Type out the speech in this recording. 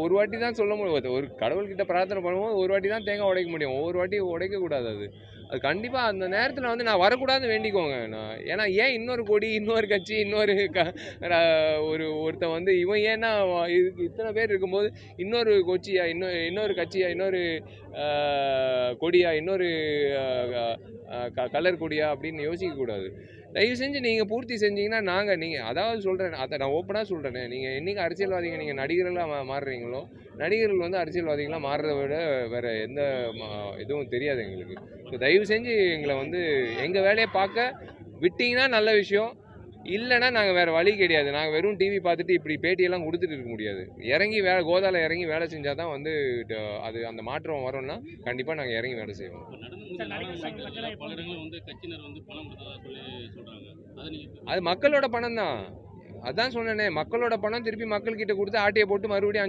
ஒரு வாட்டி தான் சொல்ல முடியும். ஒரு கடவுள்கிட்ட பிரார்த்தனை பண்ணும்போது ஒரு வாட்டி தான் தேங்காய் உடைக்க முடியும். ஒவ்வொரு வாட்டி உடைக்கக்கூடாது. அது கண்டிப்பாக அந்த நேரத்தில் வந்து நான் வரக்கூடாதுன்னு வேண்டிக்கோங்க. ஏன்னா ஏன் இன்னொரு கொடி, இன்னொரு கட்சி, ஒருத்தன் வந்து இவன் ஏன்னா இதுக்கு இத்தனை பேர் இருக்கும்போது இன்னொரு கொச்சியா, இன்னொரு கட்சியா, இன்னொரு கொடியா, இன்னொரு கலர் கொடியா அப்படின்னு யோசிக்கக்கூடாது. தயவு செஞ்சு நீங்கள் பூர்த்தி செஞ்சீங்கன்னா நீங்கள் அதாவது சொல்கிறேன், அதை நான் ஓப்பனாக சொல்கிறேனே, நீங்கள் என்றைக்கு அரசியல்வாதிகள் நீங்கள் நடிகர்களாக மாறுறீங்களோ, நடிகர்கள் வந்து அரசியல்வாதிகளாக மாறுறதை விட வேறு எந்த இதுவும் தெரியாது எங்களுக்கு. ஸோ தயவு செஞ்சு எங்களை வந்து எங்கள் வேலையை பார்க்க விட்டிங்கன்னா நல்ல விஷயம். இல்லைன்னா நாங்கள் வேறு வழி கிடையாது. நாங்கள் வெறும் டிவி பார்த்துட்டு இப்படி பேட்டியெல்லாம் கொடுத்துட்டு இருக்க முடியாது. இறங்கி கோதாவில் இறங்கி வேலை செஞ்சால் தான் வந்து அது அந்த மாற்றம் வரும்னா கண்டிப்பாக நாங்கள் இறங்கி வேலை செய்வோம். அது மக்களோட பணம் தான். அதான் சொன்னேனே, மக்களோட பணம் திருப்பி மக்கள்கிட்ட கொடுத்து ஆட்டையை போட்டு மறுபடியும்